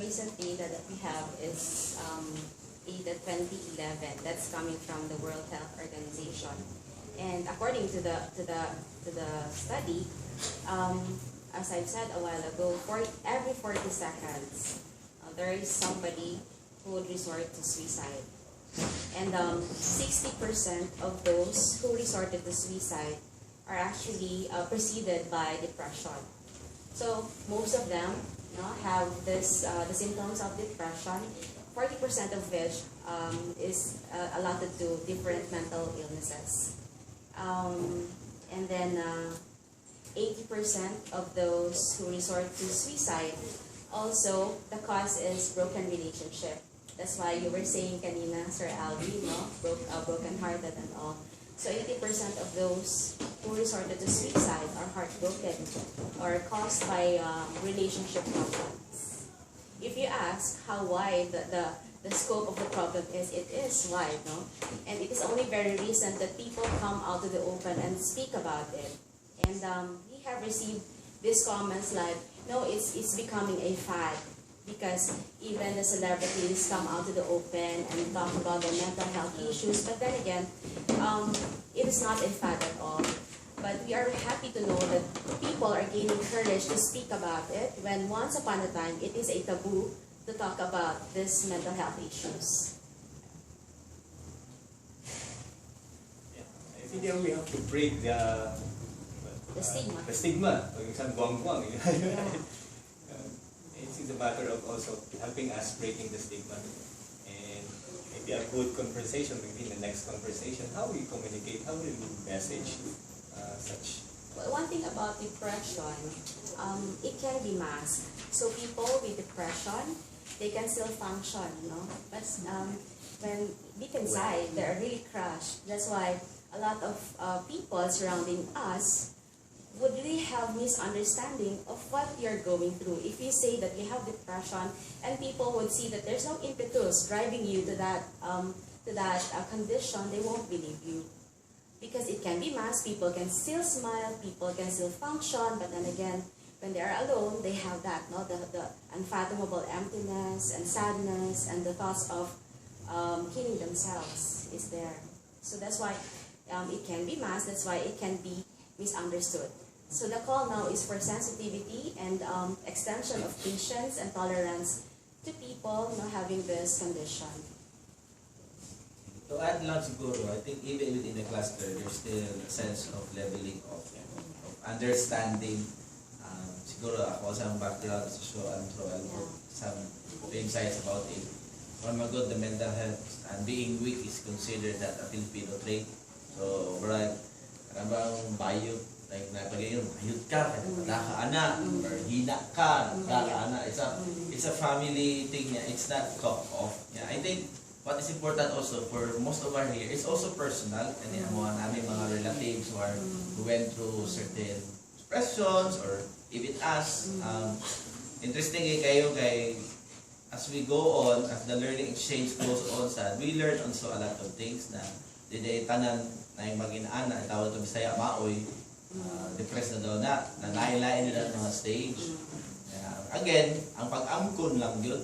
recent data that we have is data 2011. That's coming from the World Health Organization. And according to the study, as I've said a while ago, every 40 seconds, there is somebody who would resort to suicide. And 60% of those who resorted to suicide are actually preceded by depression. So most of them have this the symptoms of depression, 40% of which is allotted to different mental illnesses. And then 80% of those who resort to suicide, also the cause is broken relationship. That's why you were saying kanina, Sir Albi, broken-hearted and all. So 80% of those who resorted to suicide are heartbroken or caused by relationship problems. If you ask how wide the scope of the problem is, it is wide, no? And it is only very recent that people come out to the open and speak about it. And we have received these comments like, no, it's becoming a fad, because even the celebrities come out to the open and talk about their mental health issues. But then again, it is not a fad at all. But we are happy to know that people are gaining courage to speak about it, when once upon a time it is a taboo to talk about these mental health issues. Yeah. I think that we have to break the stigma. The stigma. For example, guang-guang. It's a matter of also helping us breaking the stigma, and maybe a good conversation, maybe in the next conversation, how we communicate, how we message such. Well, one thing about depression, it can be masked. So people with depression, they can still function, but when deep inside, they are really crushed. That's why a lot of people surrounding us would really have misunderstanding of what you're going through. If you say that you have depression, and people would see that there's no impetus driving you to that condition, they won't believe you. Because it can be masked, people can still smile, people can still function, but then again, when they are alone, they have that, the unfathomable emptiness and sadness, and the thoughts of killing themselves is there. So that's why it can be masked, that's why it can be misunderstood. So the call now is for sensitivity and extension of patience and tolerance to people having this condition. To add lang siguro, I think even within the cluster, there's still a sense of leveling of understanding. Siguro ako sa background sa show, I'll put some insights about it. On my good, the mental health and being weak is considered that a Filipino trait. So, right, karambang bayo, like napagay yun, hayot ka, wala ka anak, or hina ka, wala ka anak. It's a family thing niya. It's not cut off. Yeah, I think what is important also for most of our here is also personal. And mga namin mga relatives who went through certain depressions, or even us. Interesting kayo kay as we go on, as the learning exchange goes on, we learn also a lot of things na diday tanan na yung mag-inaan, tawag ito Bisaya, maoy, depressed na daw na lain-lain nila mga stage. Again, ang pag-angkon lang yun.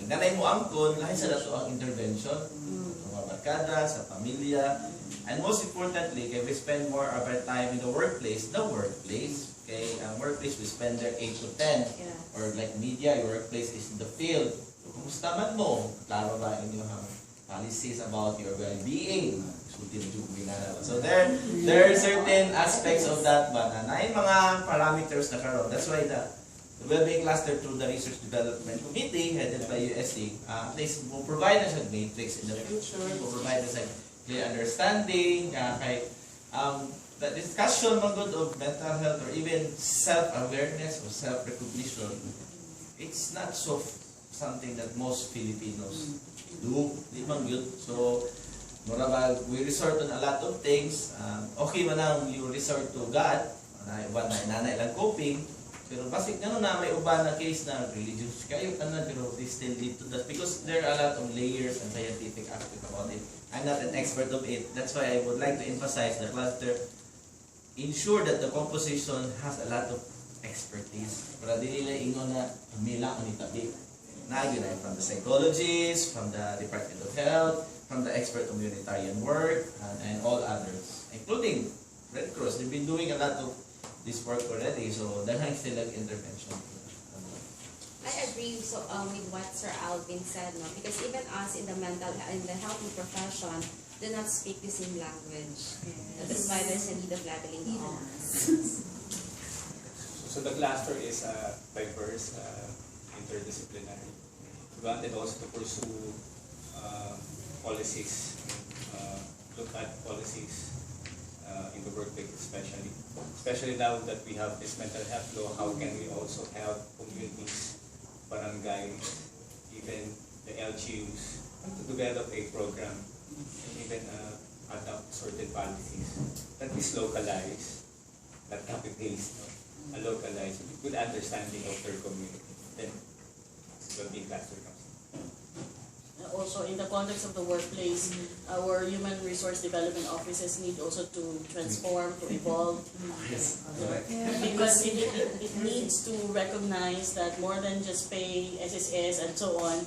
Nanay mo angkon, lahat sa dato ang intervention sa mga barkada, sa pamilya, and most importantly, kay we spend more of our time in the workplace. Kay ang workplace, we spend there 8 to 10. Or like media, your workplace is in the field. So, kumusta man mo? Klaro ba inyong policies about your well-being? So there are certain aspects of that ba na yung mga parameters na karon. That's why the well-being cluster through the Research Development Committee headed by USC at least will provide us a matrix in the future, will provide us a clear understanding kay the discussion of mental health or even self-awareness or self-recognition. It's not so something that most Filipinos do. Di man yun. So we resort on a lot of things. Okay man lang you resort to God, nanay lang coping, pero basic na may uban na case na religious kayo, pero they still lead to that because there are a lot of layers and scientific aspect about it. I'm not an expert of it. That's why I would like to emphasize the cluster. Ensure that the composition has a lot of expertise. Para di nila ingon na milang ni tabi. nag-unite from the psychologists, from the Department of Health, from the expert on humanitarian work, and all others, including Red Cross. They've been doing a lot of this work already, so daghang sila intervention. I agree with what Sir Alvin said, no? Because even us in the healthy profession do not speak the same language. That's why there's a need of leveling off. So the cluster is diverse, interdisciplinary. We wanted also to pursue policies, look at policies in the workplace especially now that we have this mental health law. How can we also help communities, barangays, even the LGUs to develop a program and even adopt certain policies that is localized, not copy-paste, no? A localized, with good understanding of their community. Then well-being cluster comes. Also, in the context of the workplace, our human resource development offices need also to transform, to evolve. Yes. Because it needs to recognize that more than just pay, SSS, and so on,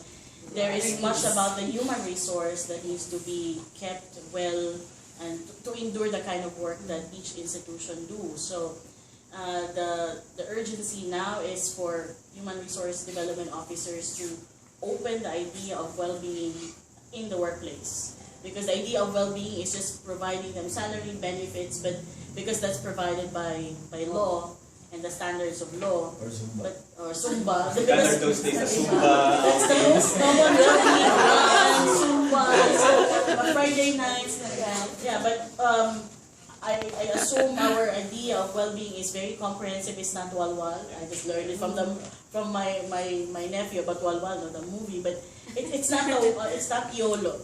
there is much about the human resource that needs to be kept well and to endure the kind of work that each institution do. So the urgency now is for human resource development officers to open the idea of well-being in the workplace. Because the idea of well-being is just providing them salary, benefits, but because that's provided by law and the standards of law. Or Zumba. Or Zumba. Gone are those days, Zumba. That's the most common well-being run, Zumba, so, Friday nights, like that. Yeah, but I assume our idea of well-being is very comprehensive. It's not walwal. I just learned it from my nephew about walwal, the movie. But it's not YOLO.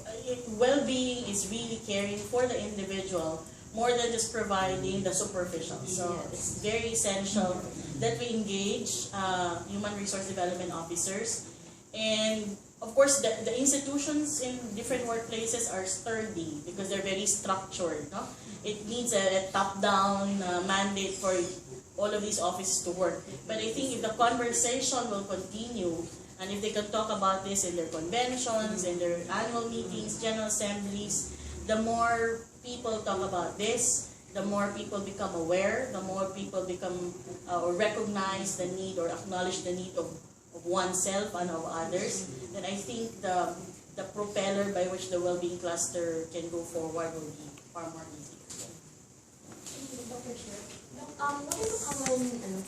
Well-being is really caring for the individual more than just providing the superficial. So it's very essential that we engage human resource development officers. And of course, the institutions in different workplaces are sturdy because they're very structured. No? It needs a top-down mandate for all of these offices to work. But I think if the conversation will continue, and if they can talk about this in their conventions, in their annual meetings, general assemblies, the more people talk about this, the more people become aware, the more people become or recognize the need or acknowledge the need of oneself and of others, then I think the propeller by which the well-being cluster can go forward will be far more easy. Dr. Chair, what is the common